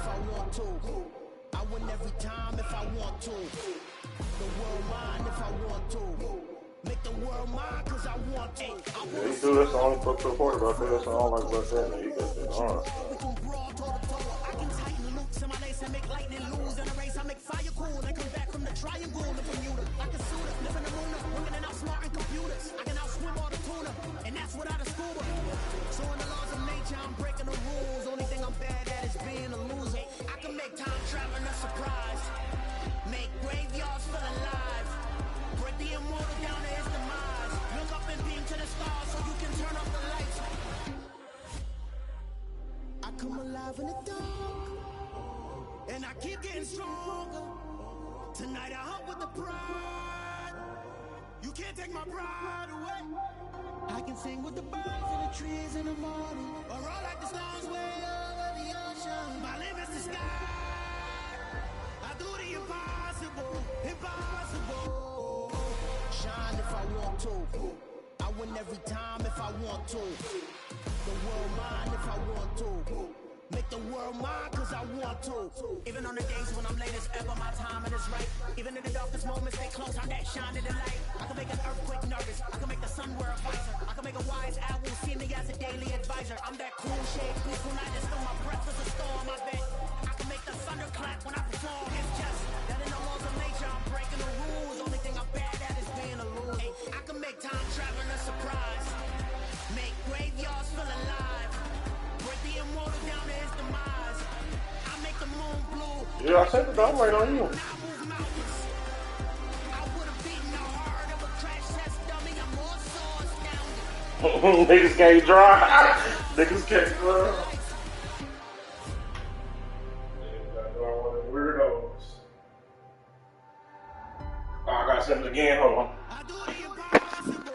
if I want to. I win every time if I want to. The world mine if I want to. Make the world mine cause I want to. Yeah, he do this only for the quarterback. That's all like about that. Man, he got that on. I can tighten loops in my lace and make lightning lose in a race. I make fire cool and come back from the triangle in Bermuda. I can suit it, live in the moon, women and outsmarting computers. I can outswim all the tuna, and that's without a scuba. So in the laws of nature, I'm breaking the rules. Only thing I'm bad at is being a loser. I can make time traveling a surprise. Make graveyards feel alive. Break the immortal down to his demise. Look up and beam to the stars so you can turn off the lights. I come alive in the dark, and I keep getting stronger. Tonight I hunt with the pride. You can't take my pride away. I can sing with the birds and the trees in the morning, or roll like the stars way over the ocean. My limit's the sky. I do the impossible, impossible. Shine if I want to. I win every time if I want to. The world mine if I want to. Make the world mine cause I want to. Even on the days when I'm late as ever, my timing is right. Even in the darkest moments, stay close, I'm that shining the light. I can make an earthquake nervous, I can make the sun wear a visor. I can make a wise owl see me as a daily advisor. I'm that cool shade, peaceful night, just throw my breath as a storm, I bet. I can make the thunder clap when I perform. It's just that in the laws of nature, I'm breaking the rules. Only thing I'm bad at is being a loser. Hey, I can make time traveling a surprise. Make graveyards feel alive. Break the immortal down to his demise. I make the moon blue. Yeah, I said the dog right on you. I would have beaten the heart of a crash test dummy. I'm more so astounded. Niggas can't drive. Niggas can't drive. Weirdos. Oh, I gotta send it again. Hold on. I do the impossible.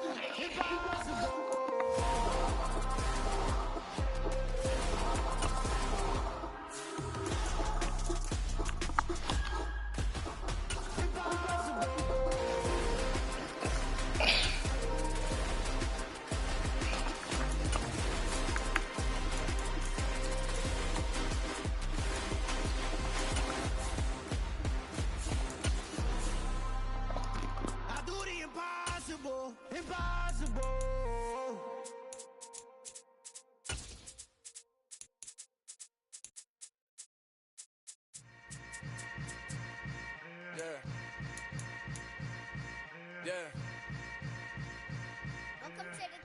Impossible. Yeah. Welcome to the camp.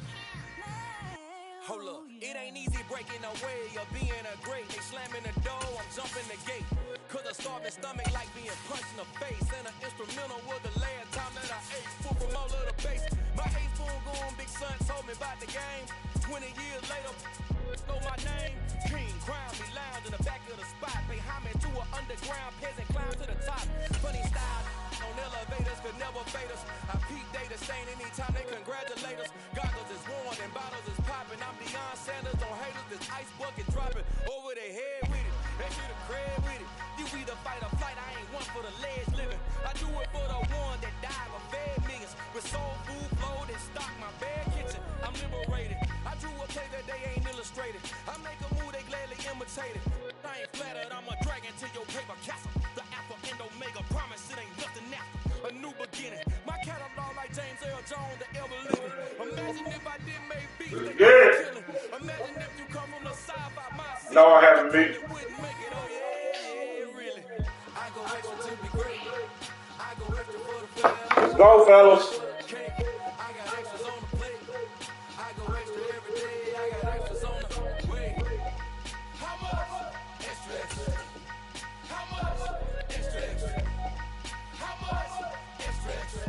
Hold up, it ain't easy breaking away or being a great. They slamming the door, I'm jumping the gate. Cause a starving stomach like being punched in the face. And an instrumental was the last time that I ate. Food from all of the base. My ace spoon going, big son told me about the game. 20 years later, know my name. King, crown me, lounge in the back of the spot. Pay homage to an underground peasant, climb to the top. Funny style on elevators could never fade us. I peep data stain anytime they congratulate us. Goggles is worn and bottles is popping. I'm Deion Sanders on haters, this ice bucket dropping over their head with it. They get a crab with it. You either fight or flight, I ain't one for the ledge living. I do it for the one that died or fed millions. With soul food flowed and stock my bad kitchen. I'm liberated. I drew a play that they ain't illustrated. I make a move, they gladly imitate it. I ain't flattered, I'm a dragon to your paper castle. The Alpha and Omega promise it ain't nothing after. A new beginning. My catalog like James L. Jones, the ever living. Imagine if I didn't make beats, they killing. Imagine if you come from the sci-fi mindset. No, I haven't been. Wouldn't make it, oh yeah, really. I go extra to be great. I go extra for the family. Let's go, fellas. I got extras on the plate. I go extra every day. I got extras on the way. How much? Extra, extra. How much? Extra, extra. How much? Extra, extra.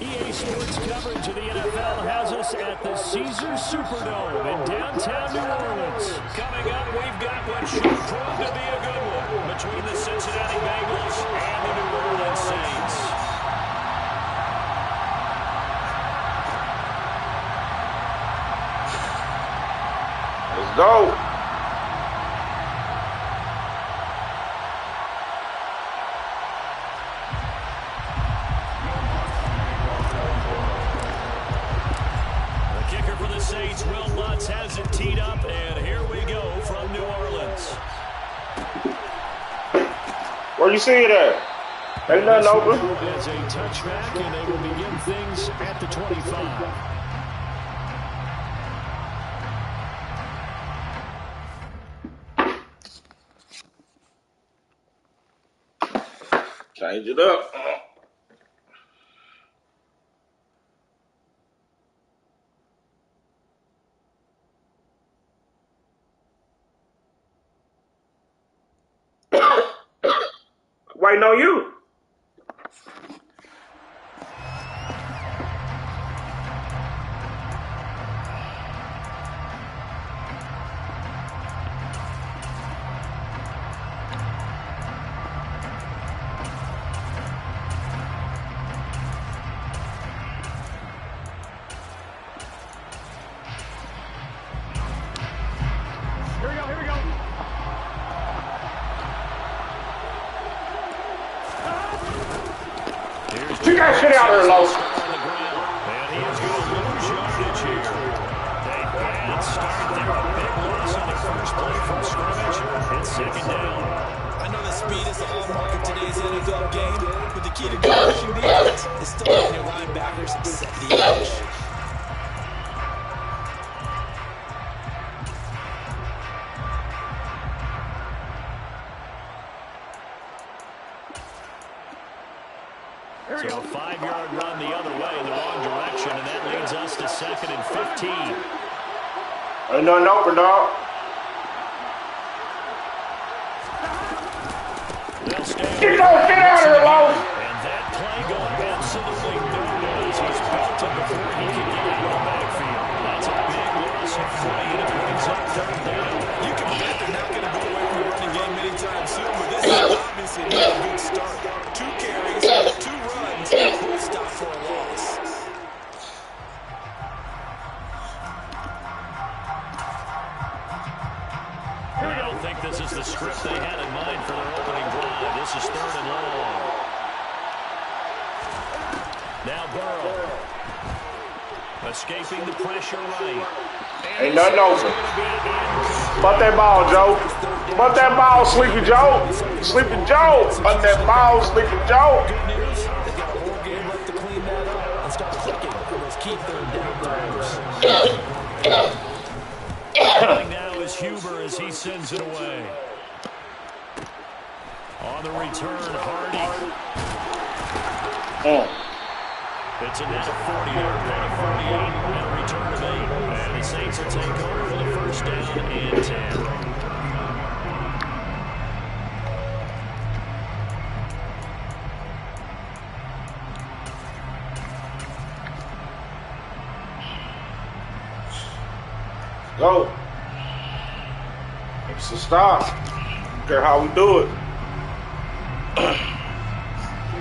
EA Sports coverage of the NFL has us at the Caesars Superdome in downtown New Orleans. Coming up, we've got what should prove to be a good one between the Cincinnati Bengals and the New Orleans Saints. Let's go. For the Saints, Will Lutz has it teed up, and here we go from New Orleans. Where you see it at? Ain't nothing open. As a touchback, and they will begin things at the 25. Change it up. Waiting on you. Get that shit out there, Low. And he is going to lose yardage here. They bad start there. A big loss on the first play from scrimmage. It's second down. I know that speed is the hallmark of today's NFL game, but the key to good rushing defense is still letting your linebackers set the edge. So a 5-yard run the other way in the wrong direction, and that leads us to 2nd and 15. Ain't nothing open, dog. They'll stay. Get those shit out of here, Low. And that play going absolutely nowhere as he's belted before he can get out of the backfield. That's a big loss of play, and it brings up 3rd down. You can bet they're not going to go away from the running game anytime soon, but this is obviously not a good start. 2 carries, 2 runs, full stop for a loss. I don't think this is the script they had in mind for their opening drive. This is 3rd and long. Now Burrow. Escaping the pressure right. Ain't nothing open. Butt that ball, Joe. Butt that ball, Sleepy Joe. Sleepy Joe. Butt that ball, Sleepy Joe. Good news, they've got a whole game left to clean that up and start clicking for those key 3rd down throws. Now is Huber as he sends it away. On the return, Hardy. It's a net of 40 there, a 48, and a return of 8. And the Saints will take over for the 1st down and 10. Go. It's a stop. Don't care how we do it.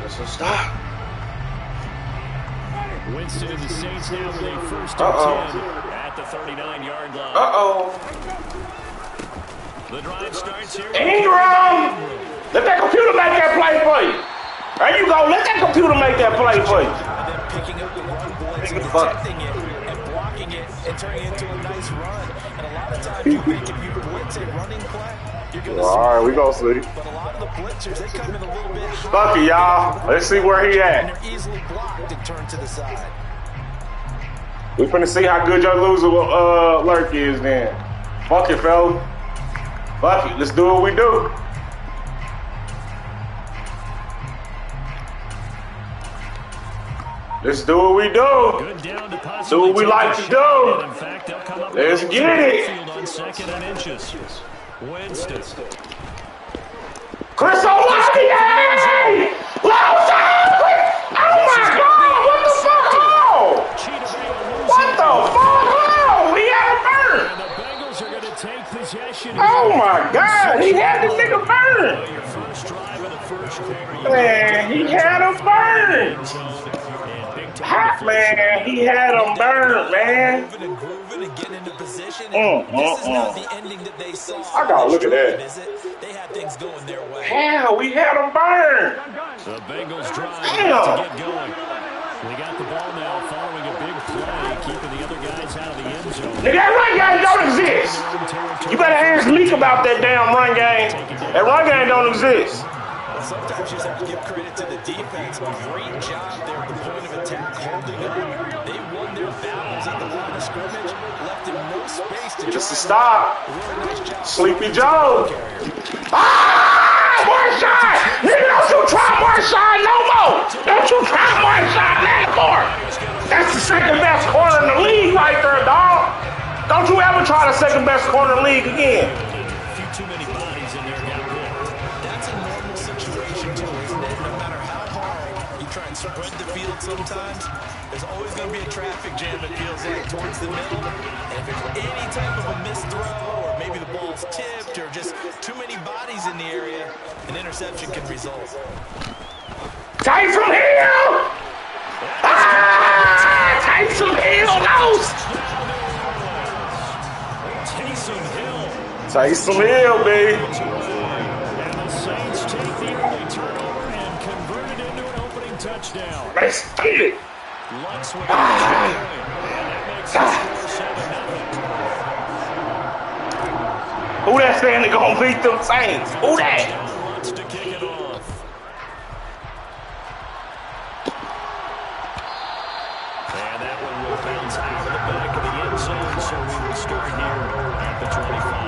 It's a stop. Winston and the Saints now with a 1st and 10 at the 39-yard line. The drive starts here. Ingram! Let that computer make that play for you. There you go. Let that computer make that play for you. Then picking up the run blitz, detecting it, and blocking it, and turning it into a nice run. And a lot of times you think if you blitz a running play, you're going to see. All right, we go, Sleepy. But a lot of the blitzers, they come in a little bit high. Fuck it, y'all. Let's see where he And at. they're easily blocked and turned to the side. We finna see how good your loser lurk is then. Fuck it, fella. Fuck it. Let's do what we do. Let's do what we do. Do what we like to do. In fact, they'll come up Let's with get it. on 2nd and inches. Winston. Chris Olave! Oh my God! What the fuck? What the fuck? He had a burn. And the Bengals are going to take possession. Oh my God! He had this nigga burn. Your first drive of the 1st quarter. Man, he had him burn. Hot man, he had him burn, man. Moving and grooving and getting into position. This is not the ending that they saw. I gotta look at that. They had things going their way. Hell, we had him burn. The Bengals drive Damn. to get going. They got the ball now following a big play, keeping the other guys out of the end zone. Nigga, that run game don't exist. You better ask Meek about that damn run game. That run game don't exist. sometimes you just have to give credit to the defense. A great job there at the point of attack, holding up. They won their battles at the line of scrimmage, left him no space to Just a stop. Sleepy Joe. More shot! Nigga, don't you try more shot no more! Don't you try more shot anymore! That's the second best corner in the league right there, dog. Don't you ever try the second best corner in the league again. A few too many bodies in there got whipped. That's a normal situation too, isn't it? No matter how hard you try and spread the field sometimes, there's always going to be a traffic jam, it feels like, towards the middle. And if there's any type of a missed throw, or maybe the ball's tipped, or just too many bodies in the area, an interception can result. Tyson Hill! Tyson Hill knows! Tyson Hill, baby. And the Saints take the early turnover and convert it into an opening touchdown. Let's get it. Lux with a and that makes the score 7-0. Who that saying that gonna beat them Saints? Who that? Lutz to kick it off. And that one will bounce out of the back of the end zone, so we will start here at the 25.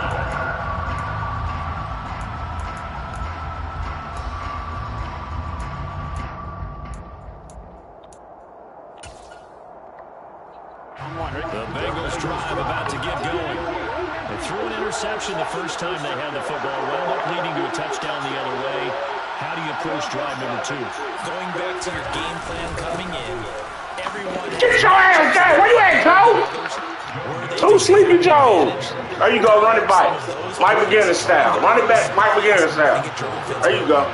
The Bengals drive about to get going. They threw an interception the first time they had the football. Wound up leading to a touchdown the other way. How do you approach drive number 2? Going back to your game plan coming in, everyone... Get your ass down. Where you at, Joe? Two Sleepy Joes. There you go. Run it back. Mike McGinnis style. Run it back. Mike McGinnis style. There you go.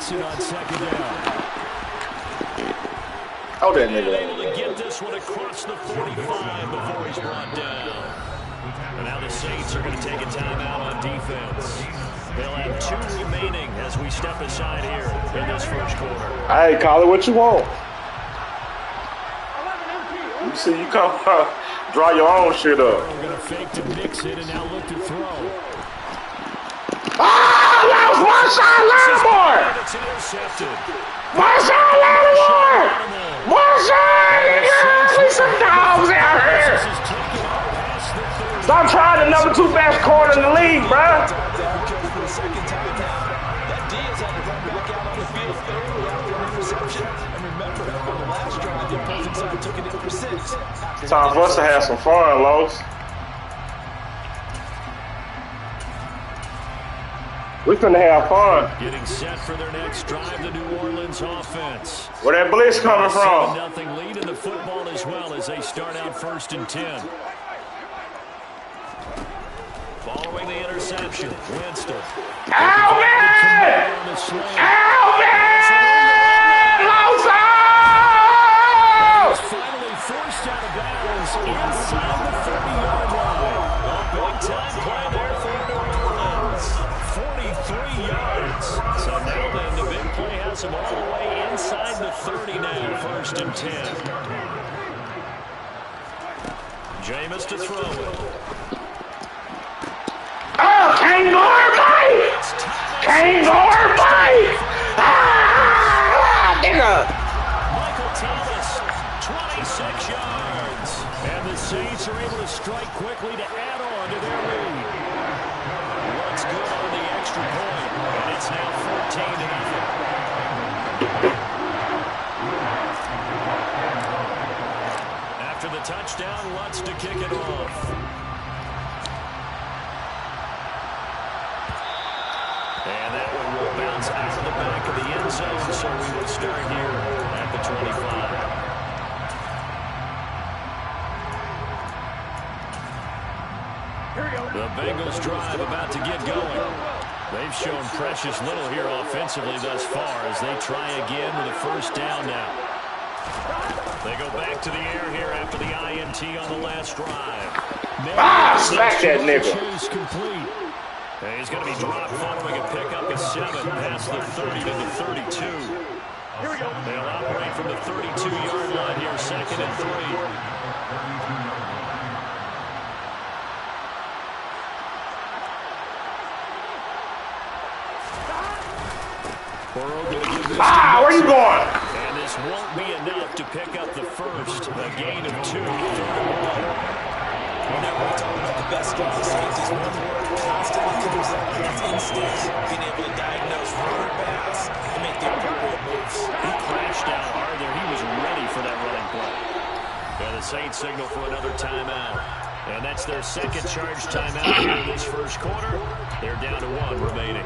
On second down. Oh, that nigga. Able to get this one across the 45 before he's brought down. And now the Saints are going to take a timeout on defense. They'll have 2 remaining as we step aside here in this first quarter. Hey, call it what you want. You see, you come draw your own shit up. We're going to fake to mix it and now look to throw. That was Marshawn Lattimore! It's intercepted. Marshawn Lattimore! Marshawn! Yeah, we some dogs out here! Stop trying the number 2 best corner in the league, bruh! Time for us to have some fun, Los. We finna have fun. Getting set for their next drive, the New Orleans offense. Where that blitz coming from? 7-0 lead in the football as well as they start out 1st and 10. Following the interception, Winston. Alvin! Alvin! Loso! Finally forced out of bounds inside the 30-yard line. A big-time play there for New Orleans. 43 yards. So now then, the big play has him all the way inside the 30 now, 1st and 10. Jameis to throw it. Oh, Kangaroo bite! Kangaroo bite! Ah, nigga! Michael Thomas, 26 yards. And the Saints are able to strike quickly to add on to their lead. What's good on the extra point? And it's now 14-0. After the touchdown, Lutz to kick it off. And that one will bounce out of the back of the end zone, so we will start here at the 25. The Bengals drive about to get going. They've shown precious little here offensively thus far as they try again with a 1st down now. They go back to the air here after the INT on the last drive. Smack that nigga. Chase complete. And he's going to be dropped following a pickup of 7 past the 30 to the 32. They'll operate from the 32-yard line here, 2nd and 3. Where you going? And this won't be enough to pick up the first. A gain of 2. Whenever we talk about the best skill of the safeties, one word constantly comes up, and that's instinct. Being able to diagnose run or pass and make the appropriate moves. He crashed down hard there. He was ready for that running play. And the Saints signal for another timeout. And that's their second charge timeout here in this first quarter. They're down to 1 remaining.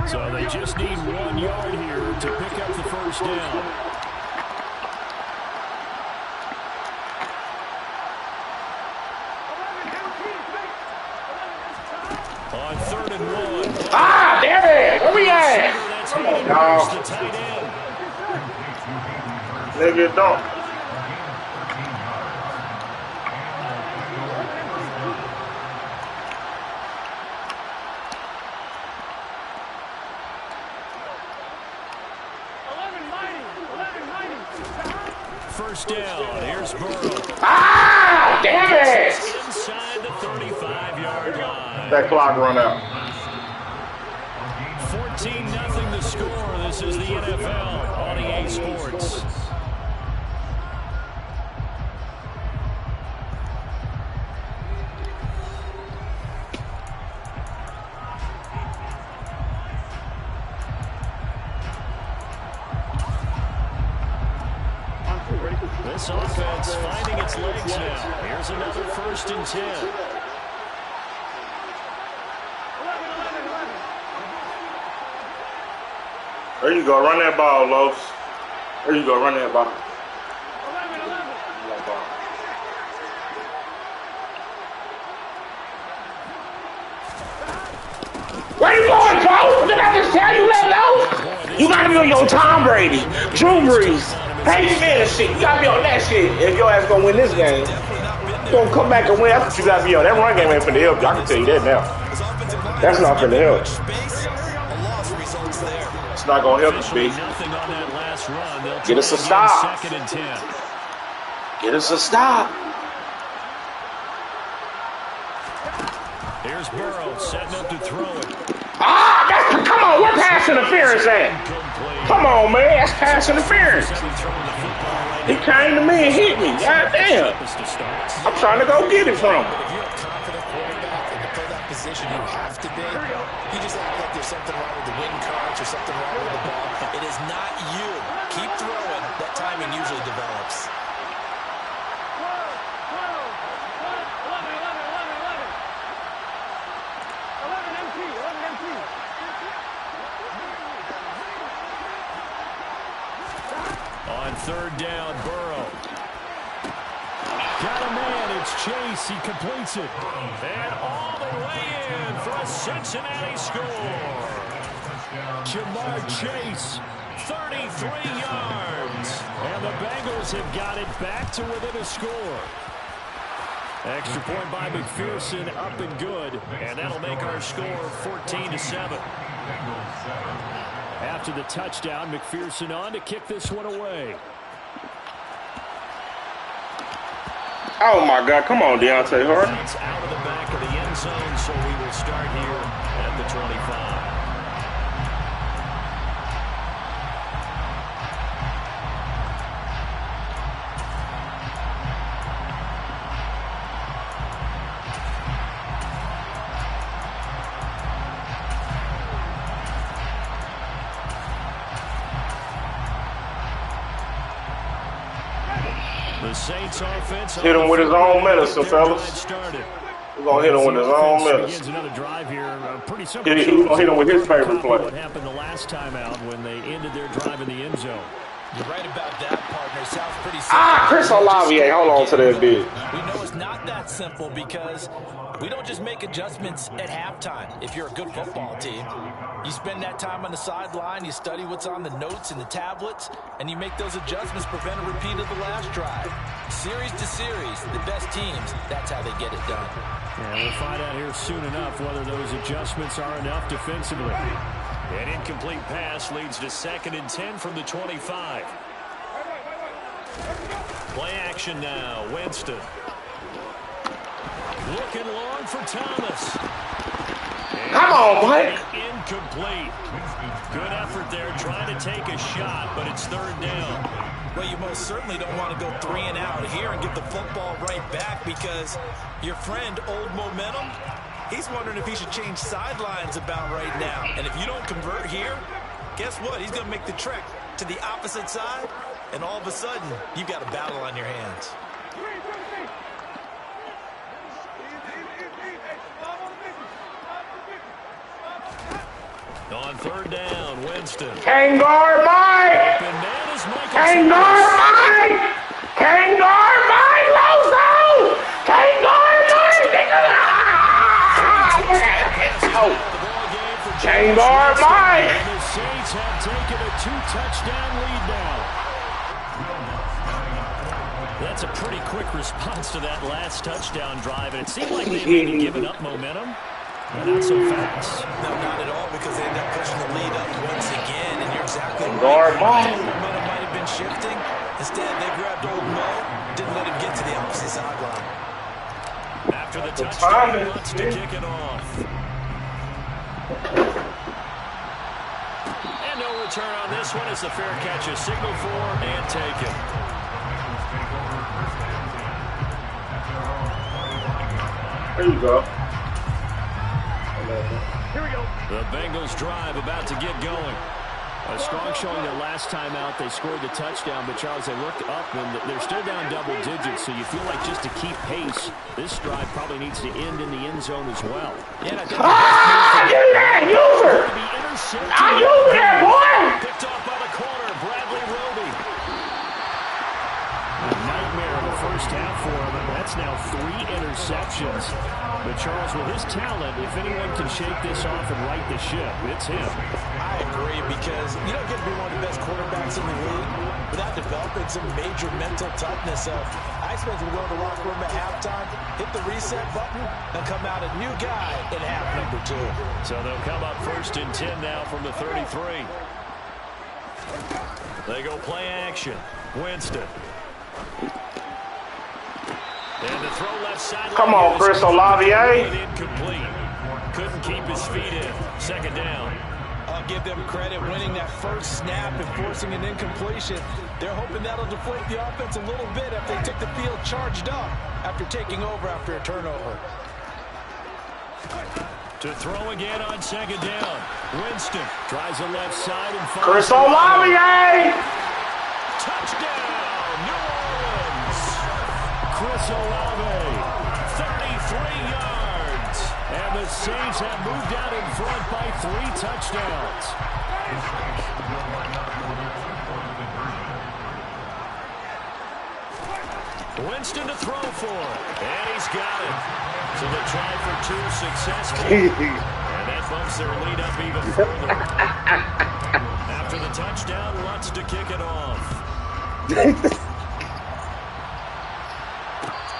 So they just need 1 yard here to pick up the first down. On 3rd and 1. Damn it! Where we at? Come on, dog. The tight end. Nigga, don't. First down. Here's Burrow. Damn it! Inside the 35-yard line. That clock run out. 14-0 the score. This is the NFL on EA Sports. This offense finding its legs now. Here's another 1st and 10. There you go. Run that ball, Los. There you go. Run that ball. Where you going, Joe? Did I just tell you let low? You gotta be on your Tom Brady, Drew Brees, Peyton Manning shit. You gotta be on that shit if your ass gonna win this game. You gonna come back and win. That's what you gotta be on. That run game ain't finna help you. I can tell you that now. That's not finna help. It's not gonna help you, B. Get us a stop. Get us a stop. Here's Burrow setting up to throw it. Come on, where pass interference at? Come on, man, that's pass interference. He came to me and hit me. God damn. I'm trying to go get it from him. If you're a confident quarterback and to play that position, you have to be. You just act like there's something wrong with the wind currents or something wrong with the ball. It is not you. Keep throwing. That timing usually develops. On 3rd down, Burrow. Got a man, it's Chase, he completes it. And all the way in for a Cincinnati score. Jamar Chase, 33 yards. And the Bengals have got it back to within a score. Extra point by McPherson, up and good. And that'll make our score 14-7. After the touchdown, McPherson on to kick this one away. Oh, my God. Come on, Deontay Hart. It's out of the back of the end zone, so we will start here at the 25. The Saints offense hit him with his own medicine, fellas. We're going to hit him with his own medicine. Another drive here. Pretty simple. He's going to hit him with his favorite play. What happened the last time out when they ended their drive in the end zone? You're right about that, partner. Sounds pretty simple. Chris Olave, hold on to that bit. We know it's not that that simple because we don't just make adjustments at halftime. If you're a good football team, you spend that time on the sideline, you study what's on the notes and the tablets, and you make those adjustments, prevent a repeat of the last drive. Series to series, the best teams, that's how they get it done. Yeah, we'll find out here soon enough whether those adjustments are enough defensively. An incomplete pass leads to 2nd and 10 from the 25. Play action now. Winston. Looking long for Thomas. And come on, Mike. Incomplete. Good effort there trying to take a shot, but it's 3rd down. Well, you most certainly don't want to go 3 and out here and get the football right back because your friend, Old Momentum, he's wondering if he should change sidelines about right now. And if you don't convert here, guess what? He's going to make the trek to the opposite side, and all of a sudden, you've got a battle on your hands. On 3rd down, Winston. Kangar Mike! Kangar Mike! Kangar Mike! Loso! Kangar Mike! Kangar Mike! And the Saints have taken a 2-touchdown lead now. That's a pretty quick response to that last touchdown drive, and it seemed like they may have given up momentum. But not so fast. No, not at all, because they end up pushing the lead up once again, and you're exactly right. Mike. The momentum might have been shifting. Instead, they grabbed Old Mo, didn't let him get to the opposite sideline. After the touchdown, he wants to kick it off. And no return on this one as the fair catch is signaled for and taken. There you go. Here we go. The Bengals drive about to get going. A strong showing their last time out. They scored the touchdown, but Charles, they looked up and they're still down double digits, so you feel like just to keep pace, this drive probably needs to end in the end zone as well. Yeah, give me that, user! I use that, boy! Picked off by the corner, Bradley Roby. A nightmare of the first half for him, and that's now 3 interceptions. But Charles, with his talent, if anyone can shake this off and right the ship, it's him. I agree, because you don't get to be one of the best quarterbacks in the league without developing some major mental toughness. So I expect him to go to the locker room at halftime, hit the reset button, and come out a new guy in half number 2. So they'll come up 1st and 10 now from the 33. They go play action. Winston. And the throw left side. Come on, Chris Olave. Incomplete. Couldn't keep his feet in. 2nd down. I'll give them credit winning that first snap and forcing an incompletion. They're hoping that'll deflate the offense a little bit after they took the field charged up after taking over after a turnover. To throw again on 2nd down. Winston tries the left side and finds Chris Olave. Touchdown, New Orleans. Chris Olave, 33 yards. And the Saints have moved out in front by 3 touchdowns. Winston to throw for, and he's got it. So they try for 2 successful. And that bumps their lead up even further. After the touchdown, wants to kick it off.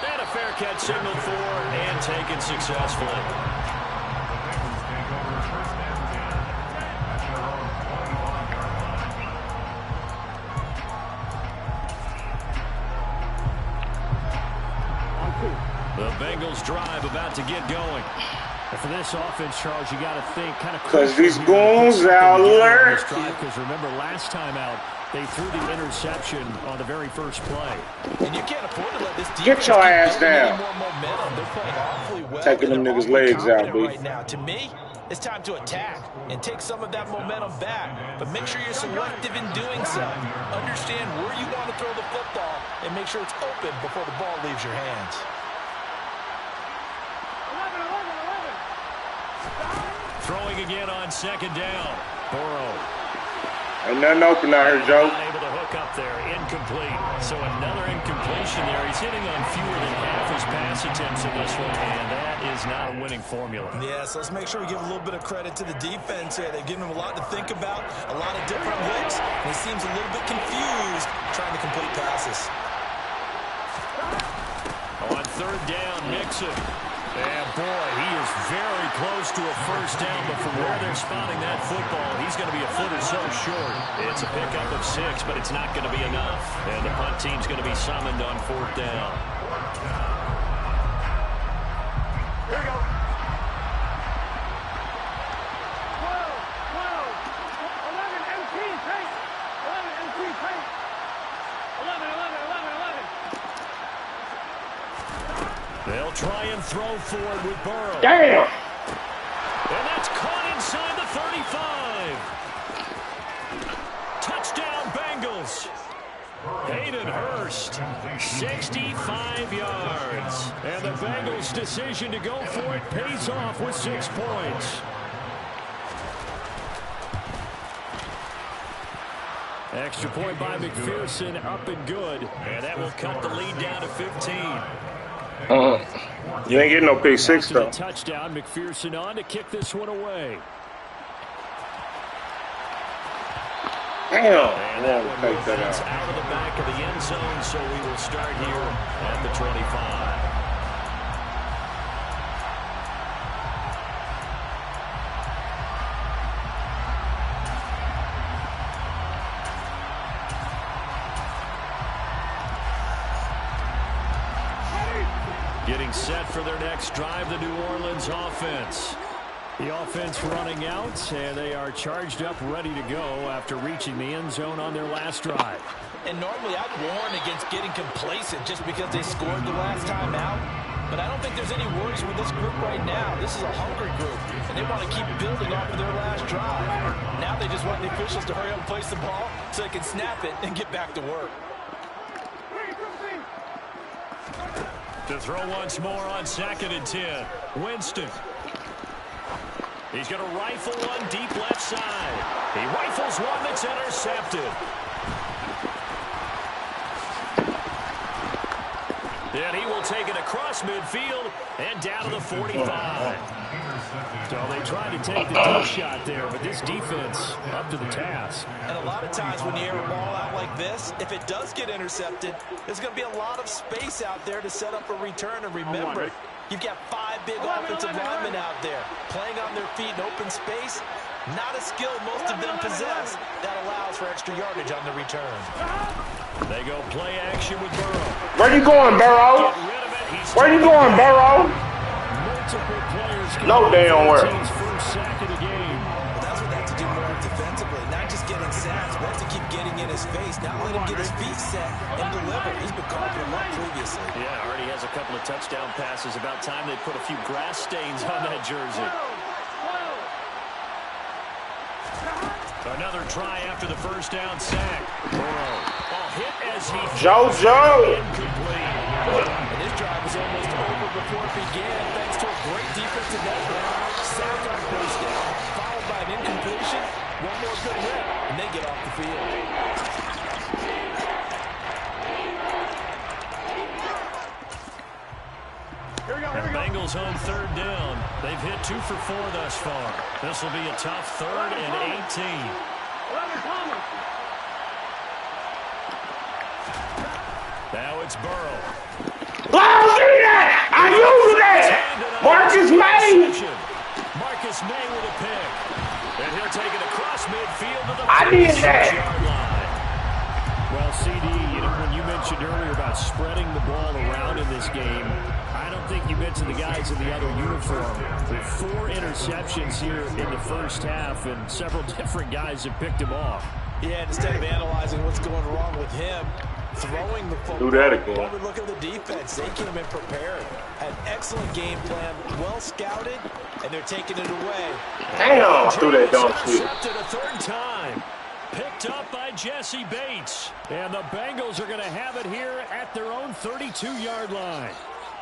And a fair catch signaled for and taken successfully. The Bengals drive about to get going. And for this offense, Charles, you got to think kind of because these goons out there. Because remember, last time out, they threw the interception on the very first play. And you can't afford to let this defense get your ass down. More momentum. They're playing awfully well. Taking them niggas' legs out, B. Right now, to me, it's time to attack and take some of that momentum back. But make sure you're selective in doing so. Understand where you want to throw the football and make sure it's open before the ball leaves your hands. Throwing again on 2nd down. Burrow. Ain't nothing open out here, Joe. Able to hook up there. Incomplete. So another incompletion there. He's hitting on fewer than half his pass attempts in this one, and that is not a winning formula. Yeah, so let's make sure we give a little bit of credit to the defense here. They've given him a lot to think about, a lot of different looks, and he seems a little bit confused trying to complete passes. On third down, Mixon. And boy, he is very close to a first down, but from where they're spotting that football, he's going to be a foot or so short. It's a pickup of 6, but it's not going to be enough. And the punt team's going to be summoned on fourth down. Here we go. 12, 11, 18, take. 11, 18, take. 11, 11, 11, 11. They'll try and throw forward with Burrow. Damn! And that's caught inside the 35. Touchdown, Bengals. Hayden Hurst, 65 yards. And the Bengals' decision to go for it pays off with 6 points. Extra point by McPherson, up and good. And that will cut the lead down to 15. You ain't getting no pick 6 though. Touchdown, McPherson on to kick this one away. Damn. And that one moves out of the back of the end zone, so we will start here at the 25. Getting set for their next drive, the New Orleans offense. The offense running out, and they are charged up, ready to go after reaching the end zone on their last drive. And normally I'd warn against getting complacent just because they scored the last time out. But I don't think there's any worries with this group right now. This is a hungry group, and they want to keep building off of their last drive. Now they just want the officials to hurry up and place the ball so they can snap it and get back to work. To throw once more on 2nd and 10. Winston. He's going to rifle one deep left side. He rifles one that's intercepted. And he will take it across midfield and down to the 45. So they tried to take the deep shot there, but this defense up to the task. And a lot of times when you air a ball out like this, if it does get intercepted, there's going to be a lot of space out there to set up a return. And remember, you've got 5 big offensive linemen out there playing on their feet in open space. Not a skill most of them possess that allows for extra yardage on the return. They go play action with Burrow. Where you going, Burrow? Where you going, Burrow? Multiple players no damn where. First sack of the game. Well, that's what they have to do more defensively. Not just getting sacks, but to keep getting in his face. Not let him get his feet set and deliver. He's been carving him up previously. Yeah, already has a couple of touchdown passes. About time they put a few grass stains on that jersey. Another try after the first down sack. Burrow. Hit as he JoJo. Incomplete. And this drive was almost over before it began, thanks to a great defensive effort. Sack on first down, followed by an incompletion. One more good rip, and they get off the field. The Bengals on third down. They've hit 2 for 4 thus far. This will be a tough 3rd and 18. Now it's Burrow. Oh, see that! I used that! Marcus May! Marcus May with a pick. And he'll take it across midfield to the I did that. yard line. Well, CD, when you mentioned earlier about spreading the ball around in this game, I don't think you mentioned the guys in the other uniform. With 4 interceptions here in the first half, and several different guys have picked him off. Yeah, instead of analyzing what's going wrong with him, throwing the football. Do that again. When we look at the defense, they came in prepared. Had excellent game plan, well scouted, and they're taking it away. Damn, I threw that dumb shit. Intercepted a 3rd time. Picked up by Jesse Bates. And the Bengals are going to have it here at their own 32-yard line.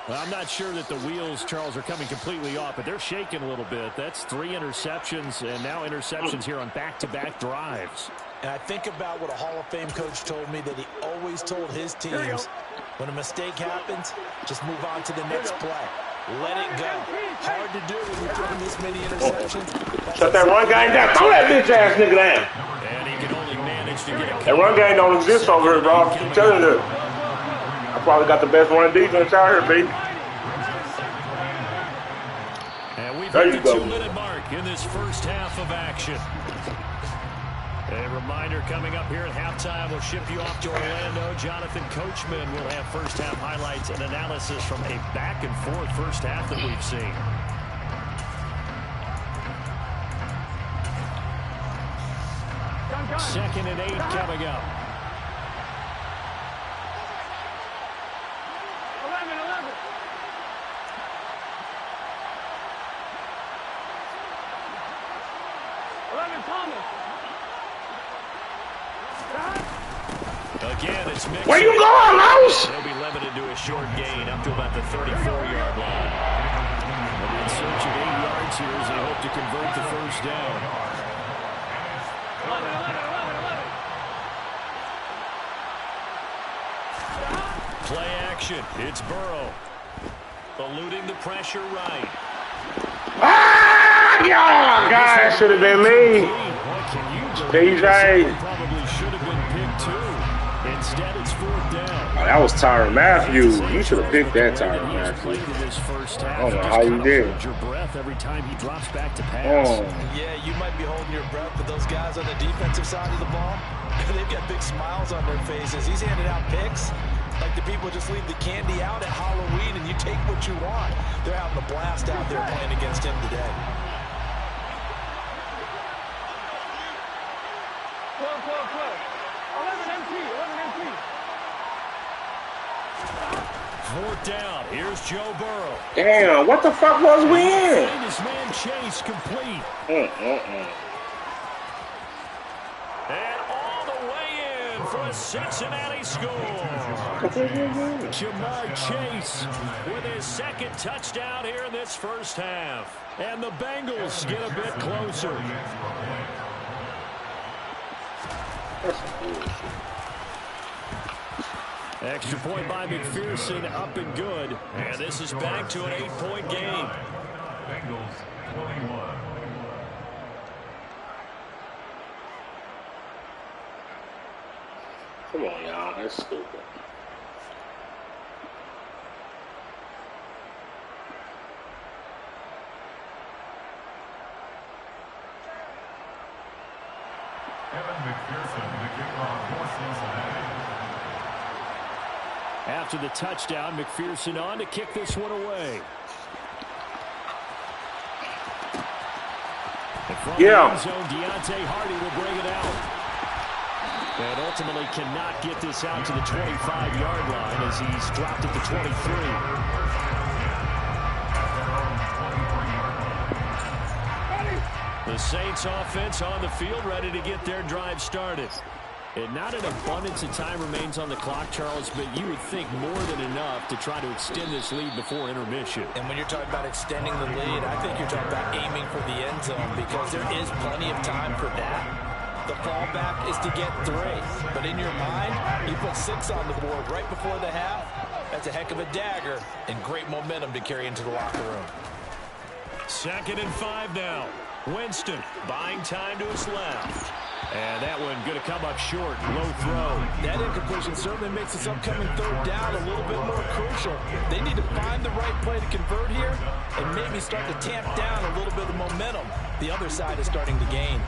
Well, I'm not sure that the wheels, Charles, are coming completely off, but they're shaking a little bit. That's 3 interceptions, and now interceptions here on back-to-back drives. And I think about what a Hall of Fame coach told me, that he always told his teams, when a mistake happens, just move on to the next play. Let it go. Hard to do when you're throwing this many interceptions. Shut that run game down. Throw that bitch ass nigga down. And he can only manage to get a That run game don't exist over here, bro. I'm telling you. I probably got the best run defense out here, baby. And we've There hit you the go. 2-minute mark in this first half of action. A reminder coming up here at halftime, we'll ship you off to Orlando. Jonathan Coachman will have first half highlights and analysis from a back-and-forth first half that we've seen. Second and 8 coming up. 11 Thomas. Again, it's mixed. Where you going, Mouse? They'll be limited to a short gain up to about the 34-yard line. They're in search of 8 yards here as they hope to convert the first down. 11. Play action. It's Burrow. Eluding the pressure right. Ah, yeah, God, should have been me. DJ. Probably should have been picked too. Instead, it's fourth down. Oh, that was Tyrann Mathieu. You should have picked that Tyrann Mathieu. I don't know how you did. Hold your breath every time he drops back to pass. Oh. Yeah, you might be holding your breath, but those guys on the defensive side of the ball, they've got big smiles on their faces. He's handing out picks like the people just leave the candy out at Halloween and you take what you want. They're having a blast out there playing against him today. Fourth down. Here's Joe Burrow. Damn, what the fuck was we in? His man Chase complete. And all the way in for a Cincinnati score. Jamar Chase with his second touchdown here in this first half. And the Bengals get a bit closer. Extra point by McPherson, up and good. And this is back to an 8-point game. Bengals 21. Come on, y'all. That's stupid. Evan McPherson, the kickoff for Cincinnati. After the touchdown, McPherson on to kick this one away. And from the end zone, Deontay Hardy will bring it out. And ultimately cannot get this out to the 25-yard line as he's dropped at the 23. The Saints offense on the field, ready to get their drive started. And not an abundance of time remains on the clock, Charles, but you would think more than enough to try to extend this lead before intermission. And when you're talking about extending the lead, I think you're talking about aiming for the end zone because there is plenty of time for that. The fallback is to get 3. But in your mind, you put 6 on the board right before the half. That's a heck of a dagger and great momentum to carry into the locker room. 2nd and 5 now. Winston buying time to his left. And that one going to come up short. Low throw. That incompletion certainly makes this upcoming third down a little bit more crucial. They need to find the right play to convert here and maybe start to tamp down a little bit of momentum. The other side is starting to gain.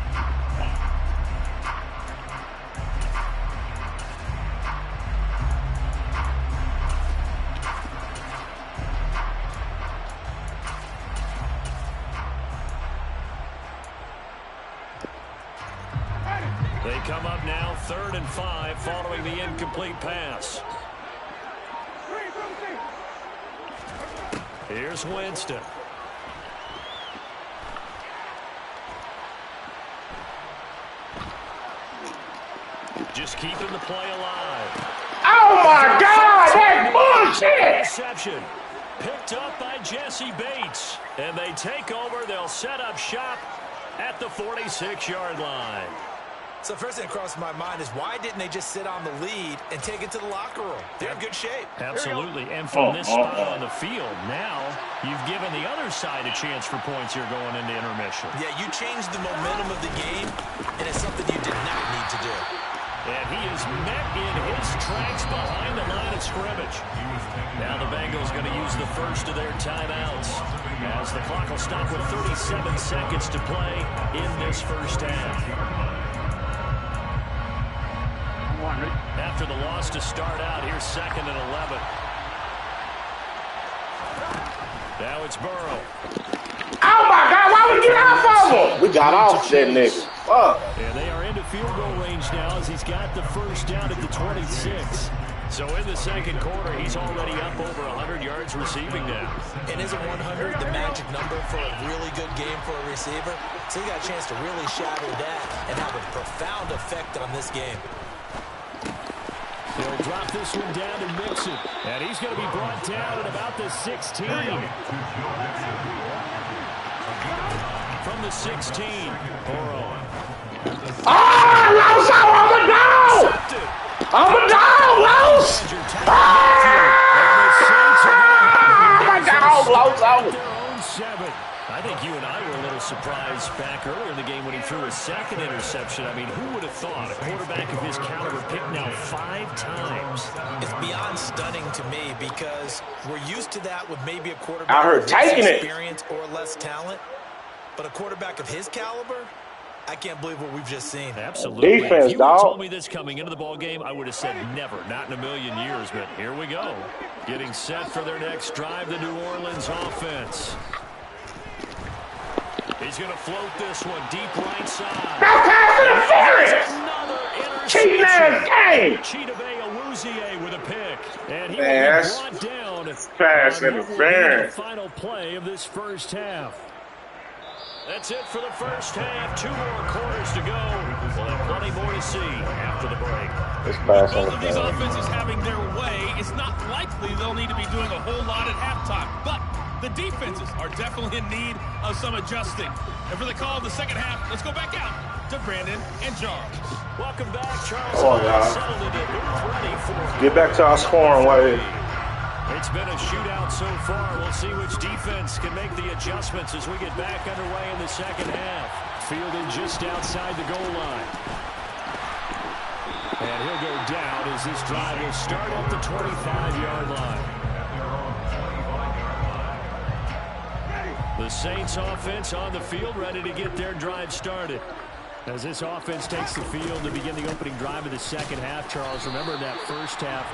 They come up now 3rd and 5 following the incomplete pass. Here's Winston. Just keeping the play alive. Oh my God, that bullshit! Reception picked up by Jesse Bates. And they take over. They'll set up shop at the 46-yard line. So first thing that crosses my mind is why didn't they just sit on the lead and take it to the locker room? They're in good shape. Absolutely. And from this spot on the field, now you've given the other side a chance for points here going into intermission. Yeah, you changed the momentum of the game, and it's something you did not need to do. And he is met in his tracks behind the line of scrimmage. Now the Bengals going to use the first of their timeouts as the clock will stop with 37 seconds to play in this first half. After the loss to start out, here's 2nd and 11. Now it's Burrow. Oh my God, why we get off of him? We got off that nigga. Fuck. And they are into field goal range now as he's got the first down at the 26. So in the second quarter, he's already up over 100 yards receiving now. And isn't 100 the magic number for a really good game for a receiver? So he got a chance to really shatter that and have a profound effect on this game. They'll drop this one down to Mixon. And he's going to be brought down at about the 16. From the 16, Burrow. Oh, Los, I'm a dog! I'm a dog, Los! I'm a dog, Los! Their own 7. I think you and I were a little surprised back earlier in the game when he threw his second interception. I mean, who would have thought a quarterback of his caliber picked now 5 times? It's beyond stunning to me because we're used to that with maybe a quarterback I heard with taking less it. experience or less talent. But a quarterback of his caliber, I can't believe what we've just seen. Absolutely. Defense, if you would have dog. told me this coming into the ball game, I would have said never, not in a million years. But here we go. Getting set for their next drive, the New Orleans offense. He's going to float this one deep right side. That's pass interference! Another Cheating ass game! Chidobe Awuzie with a pick. And he Man, will be brought down. pass on what will be interference. the final play of this first half. That's it for the first half. 2 more quarters to go. We'll have plenty more to see after the break. It's pass Both of these interference. offenses having their way, it's not likely they'll need to be doing a whole lot at halftime. But the defenses are definitely in need of some adjusting. And for the call of the second half, let's go back out to Brandon and Charles. Welcome back, Charles. Oh, yeah. Settled into booth ready for Get back to our scoring way. It's been a shootout so far. We'll see which defense can make the adjustments as we get back underway in the second half. Fielded just outside the goal line. And he'll go down as this drive will start at the 25-yard line. The Saints offense on the field, ready to get their drive started. As this offense takes the field to begin the opening drive of the second half, Charles, remember that first half,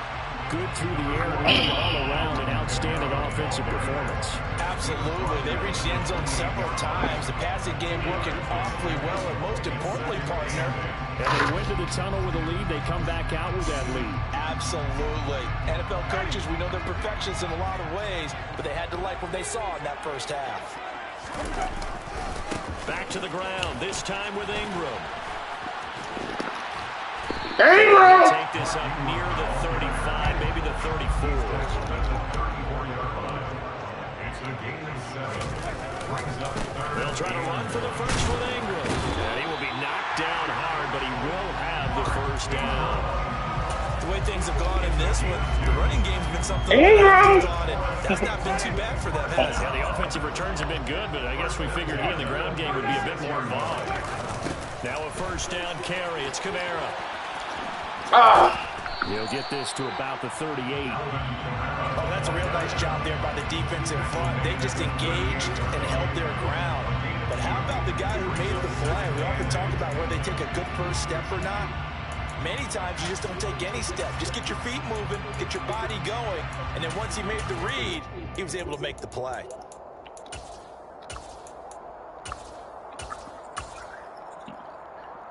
good through the air, really all around, an outstanding offensive performance. Absolutely. They reached the end zone several times. The passing game working awfully well, and most importantly, partner, And they went to the tunnel with a lead. They come back out with that lead. absolutely. NFL coaches, we know they're perfectionists in a lot of ways, but they had to like what they saw in that first half. Back to the ground, this time with Ingram. Ingram! Take this up near the 35, maybe the 34. They'll try to run for the first with Ingram. And he will be knocked down hard, but he will have the first down. The way things have gone in this one, the running game's been something Ingram! that's not been too bad for them, has it? Yeah, the offensive returns have been good, but I guess we figured he in the ground game would be a bit more involved. Now a first down carry. It's Kamara. He'll get this to about the 38. Oh, that's a real nice job there by the defense in front. They just engaged and held their ground. But how about the guy who made the play? We often talk about whether they take a good first step or not. Many times you just don't take any step. Just get your feet moving, get your body going, and then once he made the read, he was able to make the play.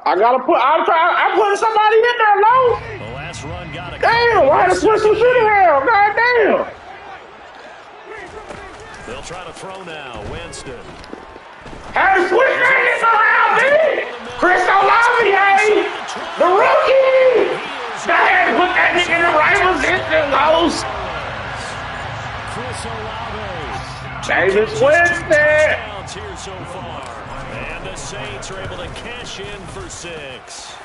I'm putting somebody in there, low. The last run got a Damn, I had to switch some shit around. God damn. They'll try to throw now. Winston. Had to switch things around, man. Chris Olave, hey. The rookie. I had to put that nigga in the right position, Ghost. Chris Olave. James Winston. Touchdowns here so far. And the Saints are able to cash in for 6.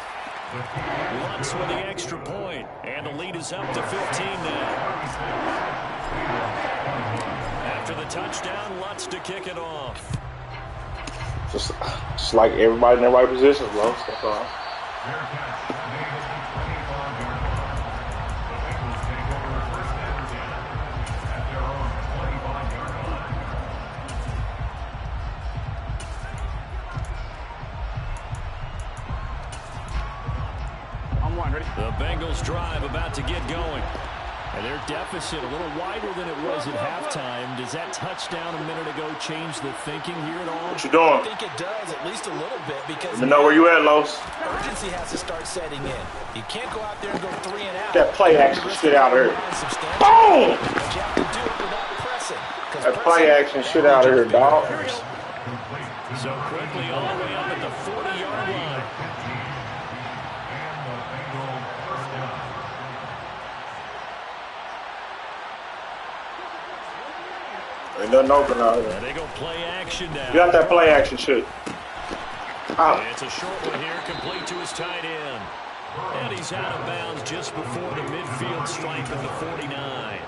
Lutz with the extra point, and the lead is up to 15 now. After the touchdown, Lutz to kick it off. Just like everybody in the right position, bro. That's all. The Bengals drive about to get going. And their deficit a little wider than it was at halftime. Does that touchdown a minute ago change the thinking here at all? What you doing? I think it does, at least a little bit, because Let me know where you at, Los. urgency has to start setting in. You can't go out there and go 3 and out. That play action shit out of here. Boom! But you have to do it without pressing. That play action shit out of here, dog. So quickly all the way up at the 40-yard line. Ain't nothing open out here. And they go play action now. You got that play action shit. Oh. It's a short one here, complete to his tight end. And he's out of bounds just before the midfield stripe at the 49.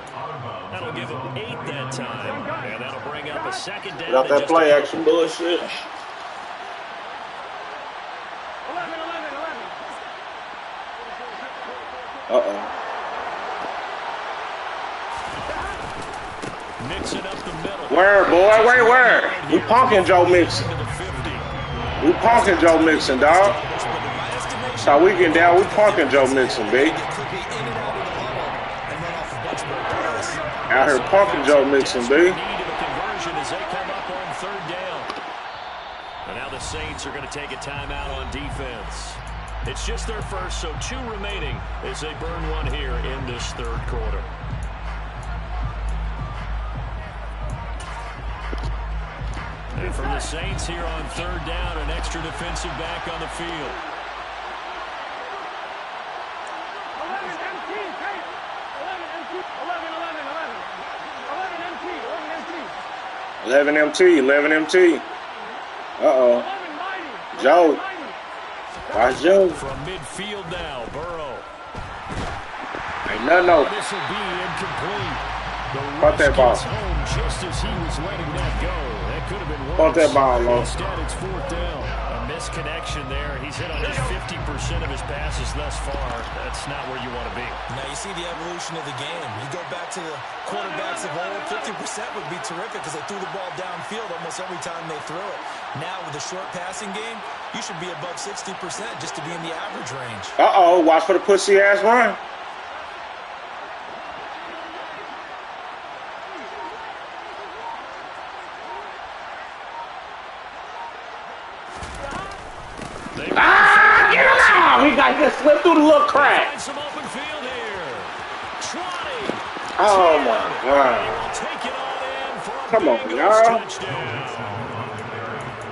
That'll give him 8 that time. And that'll bring up a second down. Got that play action bullshit. 11. Uh-oh. Mixing up the middle. Where, boy? Where? We punking Joe Mixon. We punking Joe Mixon, dog. So we getting down. We punking Joe Mixon, big. Out here punking Joe Mixon, big. And now the Saints are going to take a timeout on defense. It's just their first, so 2 remaining as they burn one here in this third quarter. And from the Saints here on third down, an extra defensive back on the field. 11 MT. Uh-oh. Joe. Watch Joe. From midfield now, Burrow. Ain't nothing open. This will be incomplete. Fuck that ball. Home just as he was letting that go. That could have been worse. Fuck that ball, Lo. Instead, it's 4th down. A misconnection there. He's hit on just 50% of his passes thus far. That's not where you want to be. Now you see the evolution of the game. You go back to the quarterbacks of old, 50% would be terrific because they threw the ball downfield almost every time they threw it. Now with the short passing game, you should be above 60% just to be in the average range. Uh-oh. Watch for the pussy-ass run. Get him out! He got to slip through the little crack. Some open field here. Oh my God! Come on, y'all.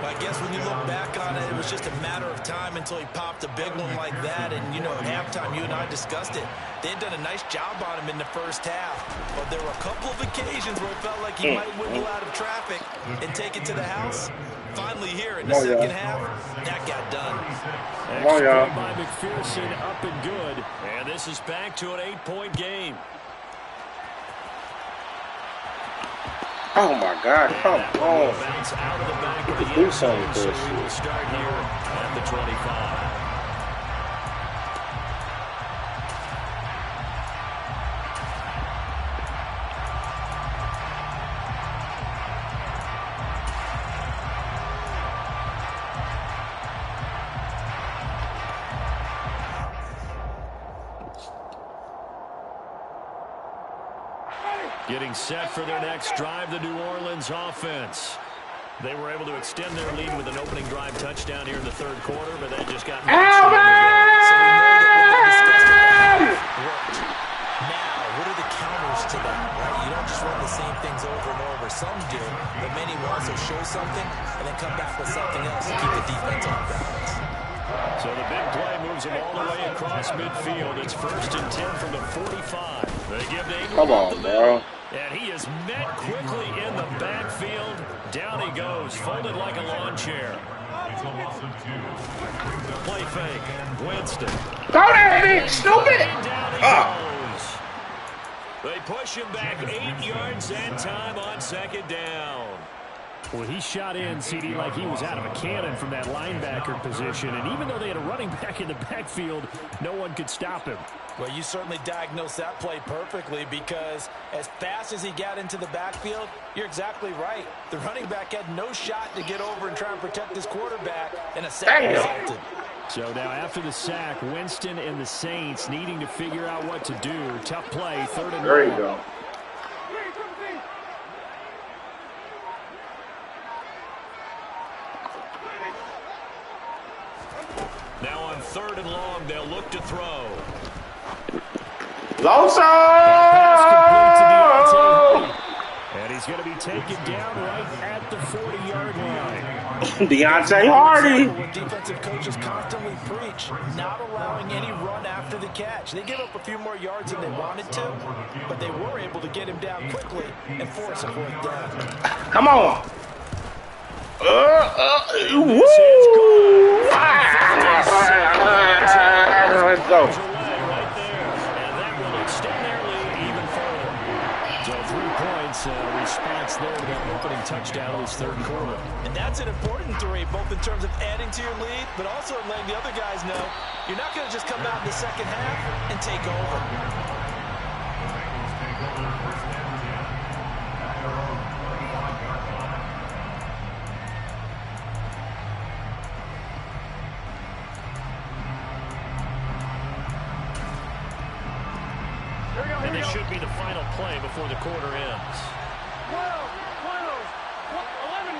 I guess when you look back on it, it was just a matter of time until he popped a big one like that. And, you know, at halftime, you and I discussed it. They had done a nice job on him in the first half. But there were a couple of occasions where it felt like he might wiggle out of traffic and take it to the house. Finally here in the second half, that got done. Y'all. By McPherson, up and good. And this is back to an 8-point game. Oh my God, come on. Bounce out of the back of the Do something with so this. we will start here at the 25. Getting set for their next drive, the New Orleans offense. They were able to extend their lead with an opening drive touchdown here in the third quarter, but that just got Alvin! Now, what are the counters to that, right? You don't just run the same things over and over. Some do, but many will also show something and then come back with something else to keep the defense off balance. So the big play moves them all the way across midfield. It's 1st and 10 from the 45. They give Ingram. Come on, bro. And he is met quickly in the backfield. Down he goes, folded like a lawn chair. It's a loss of 2. Play fake. Winston. Go that bitch, stupid! They push him back 8 yards and time on second down. Well, he shot in, CD, like he was out of a cannon from that linebacker position. And even though they had a running back in the backfield, no one could stop him. Well, you certainly diagnosed that play perfectly because as fast as he got into the backfield, you're exactly right. The running back had no shot to get over and try and protect his quarterback, and a sack resulted. So now after the sack, Winston and the Saints needing to figure out what to do. Tough play, 3rd and 1. There you go. Now on 3rd and long, they'll look to throw. Loso! And he's going to be taken down right at the 40-yard line. Deontay Hardy. What defensive coaches constantly preach, not allowing any run after the catch. They give up a few more yards than they wanted to, but they were able to get him down quickly and force a 4th down. Come on. Woo! Let's go. Response there to that opening touchdown in his 3rd quarter. And that's an important 3, both in terms of adding to your lead, but also letting the other guys know you're not going to just come out in the second half and take over. And this should be the final play before the quarter ends. 11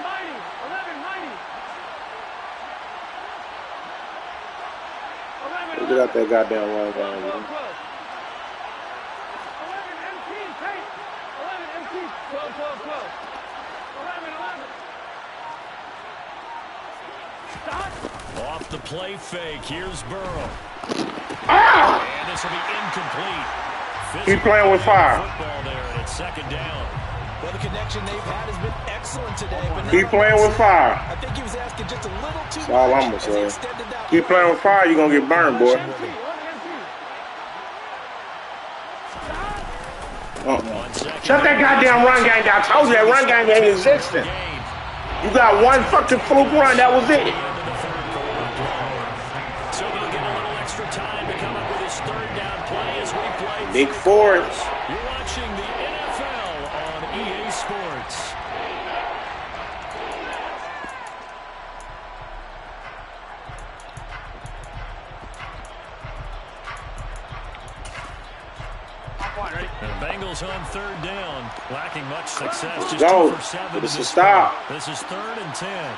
mighty. 11 mighty. Get out that goddamn line down, man. 11 MT, take. 11 MT. 12. 11. Off the play fake. Here's Burrow. Ah! And this will be incomplete. He's playing with fire. Football there, and it's 2nd down. Well, the connection they've had has been excellent today. But Keep playing with fire. I think he was asking just a little too That's all I'm much. gonna say. Keep playing with fire, you're gonna get burned, boy. Shut that goddamn run game down. I told you that run game ain't existing. You got one fucking fluke run, that was it. So he'll get a little extra time to come up with his 3rd down play as we play. Big fourth. You're watching the NFL on EA Sports. The Bengals on 3rd down, lacking much success. Just Go. 2 for 7. This is stop. This is 3rd and 10.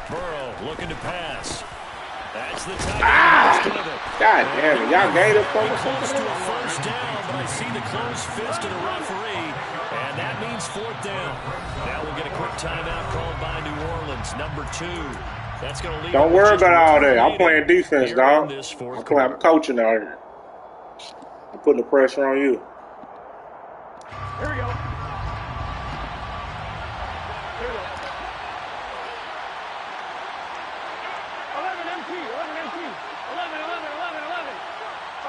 Burrow looking to pass. That's the time. God damn it. Y'all gained it from Close to a 1st down, but I see the closed fist of the referee, and that means 4th down. Now we'll get a quick timeout called by New Orleans, number 2. That's going to leave. Don't worry about all that. I'm playing defense, dog. I'm coaching out here. I'm putting the pressure on you. Here we go.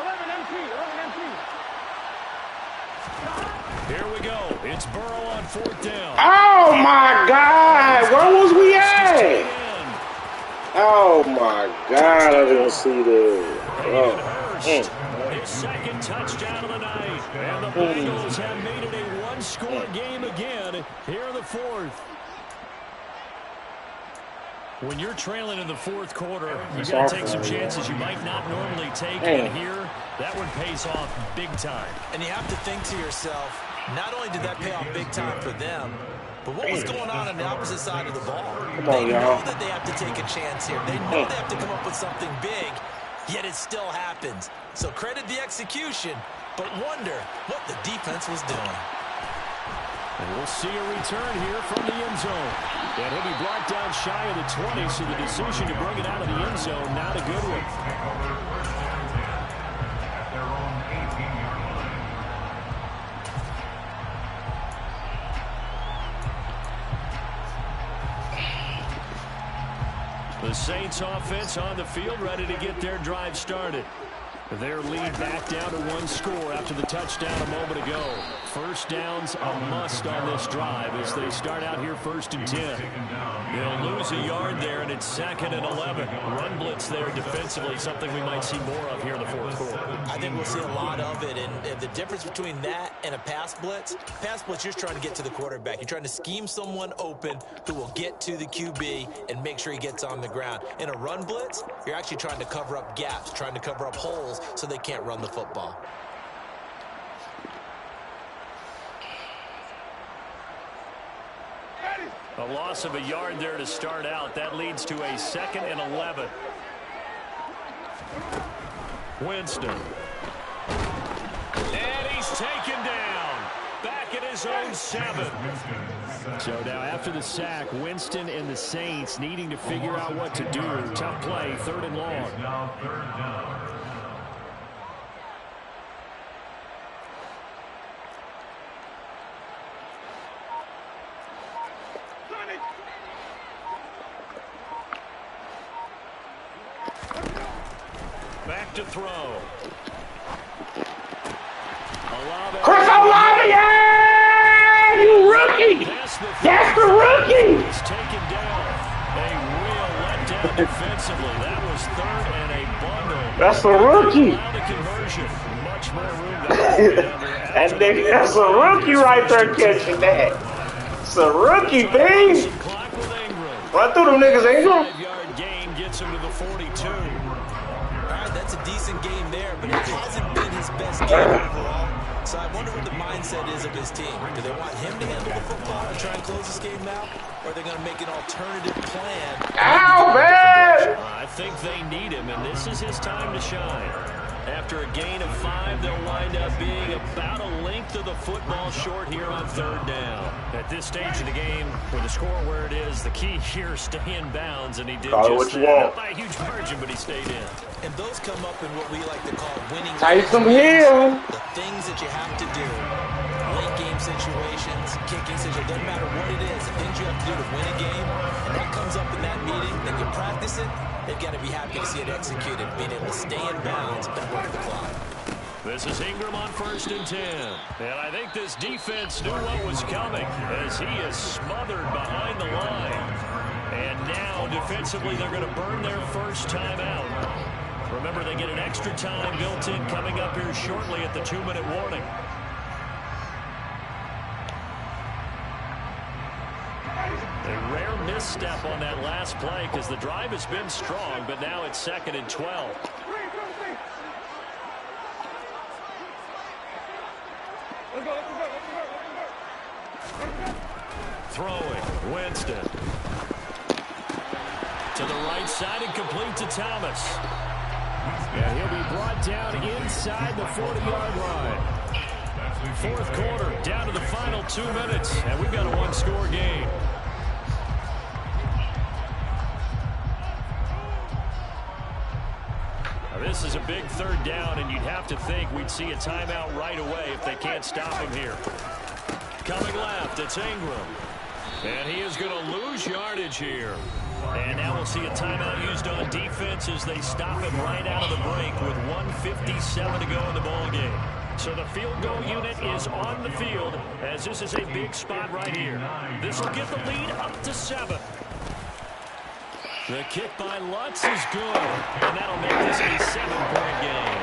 11 MT. 11 MT. Here we go. It's Burrow on 4th down. Oh, my God. Where was we at? Oh, my God. I didn't see that. Oh. His 2nd touchdown of the night. And the Bengals have made it a one-score game again here in the 4th. When you're trailing in the 4th quarter, you got to take some chances you might not normally take. And here, that one pays off big time. And you have to think to yourself, not only did that pay off big time for them, but what was going on the opposite side of the ball? They know that they have to take a chance here. They know they have to come up with something big, yet it still happens. So credit the execution, but wonder what the defense was doing. And we'll see a return here from the end zone. And he'll be brought down shy of the 20, so the decision to bring it out of the end zone, not a good one. At their own 18-yard line. The Saints offense on the field, ready to get their drive started. Their lead back down to 1 score after the touchdown a moment ago. First down's a must on this drive as they start out here 1st and 10. They'll lose a yard there, and it's 2nd and 11. Run blitz there defensively, something we might see more of here in the 4th quarter. I think we'll see a lot of it, and the difference between that and a pass blitz, you're trying to get to the quarterback. You're trying to scheme someone open who will get to the QB and make sure he gets on the ground. In a run blitz, you're actually trying to cover up gaps, trying to cover up holes so they can't run the football. A loss of a yard there to start out. That leads to a 2nd and 11. Winston. And he's taken down. Back at his own 7. So now after the sack, Winston and the Saints needing to figure out what to do. Tough play, 3rd and long. Now 3rd down. Back to throw. Chris Olave, yeah! You rookie! That's the rookie! He's taken down. A real letdown defensively. That was 3rd and a bundle. That's the rookie. Allow the conversion. Much more room That nigga, that's a rookie right there catching that. It's a rookie, baby. Run through them niggas, Ingram. 5-yard gain gets him to the 42. All right, that's a decent game there, but it hasn't been his best game overall. So I wonder what the mindset is of his team. Do they want him to handle the football and try and close this game out? Or are they going to make an alternative plan? Ow, man! I think they need him, and this is his time to shine. After a gain of 5, they'll wind up being about a length of the football short here on 3rd down. At this stage of the game, with the score where it is, the key here is stay in bounds, and he did just that. Not by a huge margin, but he stayed in. And those come up in what we like to call winning. Tyson Hill. The things that you have to do. Late game situations, kicking situations, doesn't matter what it is. The things you have to do to win a game, and that comes up in that meeting, then you practice it, they've got to be happy to see it executed, being able to stay in bounds and work the clock. This is Ingram on 1st and 10. And I think this defense knew what was coming as he is smothered behind the line. And now, defensively, they're going to burn their first time out. Remember, they get an extra time built in coming up here shortly at the 2-minute warning. A rare misstep on that last play because the drive has been strong, but now it's 2nd and 12. Throwing, Winston. To the right side and complete to Thomas. And he'll be brought down inside the 40-yard line. 4th quarter, down to the final 2 minutes, and we've got a 1-score game. Now this is a big 3rd down, and you'd have to think we'd see a timeout right away if they can't stop him here. Coming left, it's Ingram. And he is going to lose yardage here. And now we'll see a timeout used on defense as they stop him right out of the break with 1:57 to go in the ball game. So the field goal unit is on the field as this is a big spot right here. This will get the lead up to 7. The kick by Lutz is good, and that'll make this a 7-point game.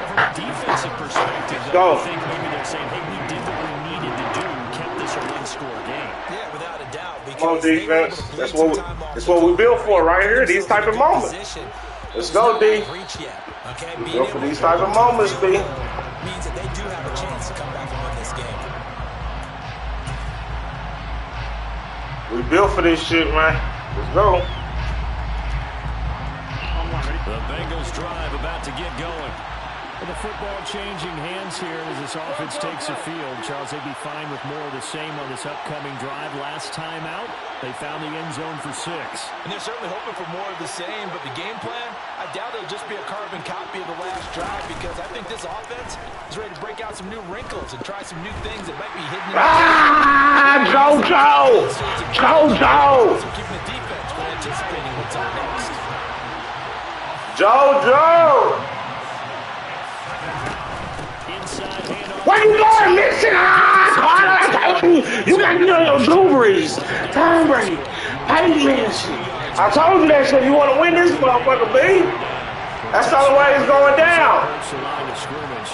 From a defensive perspective, I think maybe they're saying, hey, we did what we needed to do and kept this a 1-score game. Yeah, without a doubt. Come on, defense. That's what we built for right here, these type of moments. Let's go, D. We built for these type of moments, B. Means that they do have a chance to come back and win this game. We built for this shit, man. Let's go. The Bengals drive about to get going. And the football changing hands here as this offense takes the field. Charles, they'd be fine with more of the same on this upcoming drive. Last time out, they found the end zone for 6. And they're certainly hoping for more of the same, but the game plan, I doubt it'll just be a carbon copy of the last drive because I think this offense is ready to break out some new wrinkles and try some new things that might be hidden in the JoJo! JoJo! So keeping the defense from anticipating what's up next. JoJo! Where you going, Mixon? Carter, I told you, you got to get on your blueberries. Tom Brady, Peyton Manning. I told you that shit. You want to win this motherfucker, B? That's the only way it's going down.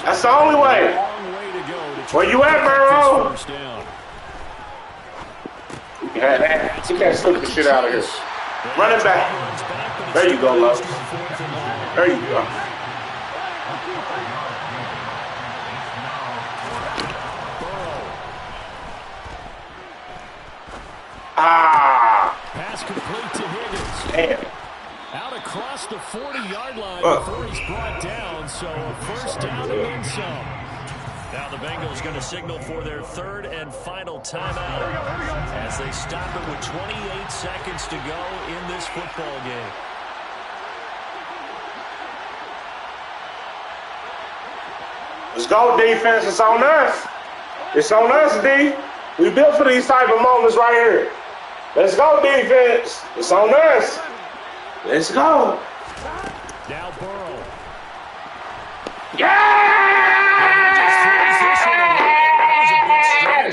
That's the only way. Where you at, Burrow? Get that stupid shit out of here. Run it back. There you go, love. There you go. Pass complete to Higgins. Damn. Out across the 40-yard line before he's brought down, so a first down and then some. Now the Bengals going to signal for their third and final timeout as they stop it with 28 seconds to go in this football game. Let's go, defense. It's on us. It's on us, D. We built for these type of moments right here. Let's go, defense. It's on us. Let's go. Now Burrow. Yes!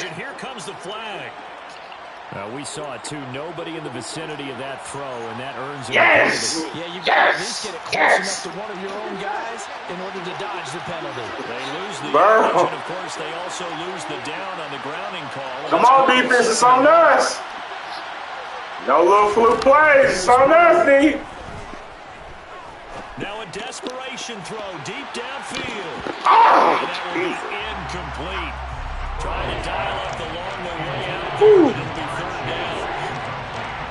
And here comes the flag. We saw it too. Nobody in the vicinity of that throw, and that earns it. Yes! Yeah, you've got to at least get it close enough to one of your own guys in order to dodge the penalty. They lose the yardage, and of course they also lose the down on the grounding call. Come on, defense. It's on us. No little fluke plays. It's on us, D. Now a desperation throw deep downfield. Oh, and that will be incomplete. Trying to dial up the long way out there, but it'll be third down.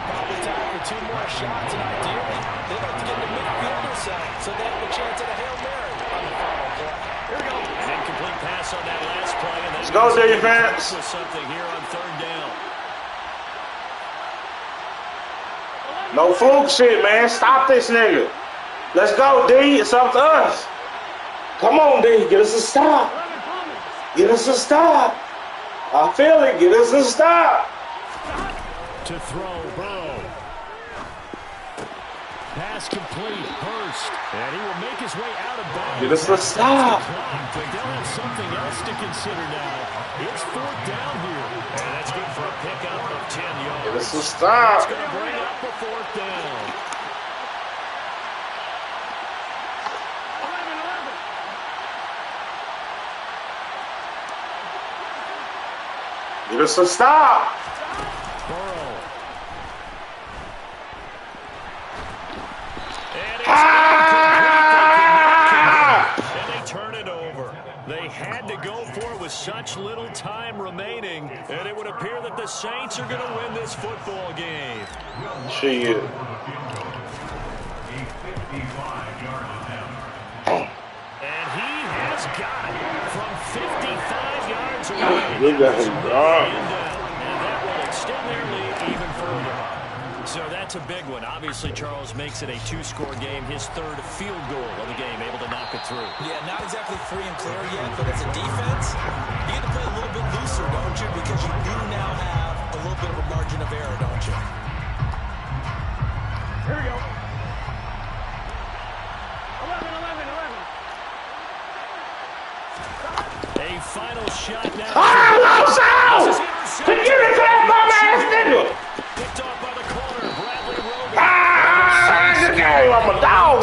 Probably time for 2 more shots, and ideally, they'd like to get the midfielder side so they have a chance at a Hail Mary on the final play. Here we go. An incomplete pass on that last play. And let's go, defense. Something here on third down. No fluke shit, man. Stop this nigga. Let's go, D. It's up to us. Come on, D. Get us a stop. Get us a stop. I feel it. Get us a stop. To throw, Burrow. Pass complete. Hurst. And he will make his way out of bounds. Get us a stop. But they'll have something else to consider now. It's fourth down here. And that's good for a pickup of 10 yards. Get us a stop. It's going to bring up a fourth down. Get us a stop. Burrow. And they turn it over. They had to go for it with such little time remaining, and it would appear that the Saints are going to win this football game. Shit. And he has got it from 55 yards away. Look at him. And that will extend their lead even further. So that's a big one. Obviously, Charles makes it a 2-score game. His third field goal of the game, able to knock it through. Yeah, not exactly free and clear yet, but as a defense, you get to play a little bit looser, don't you? Because you do now have a little bit of a margin of error, don't you? Here we go. 11. A final shot now. Oh, no, Forget it to that bum-ass nigga. Picked off by the corner, Bradley Roby. I'm a dog,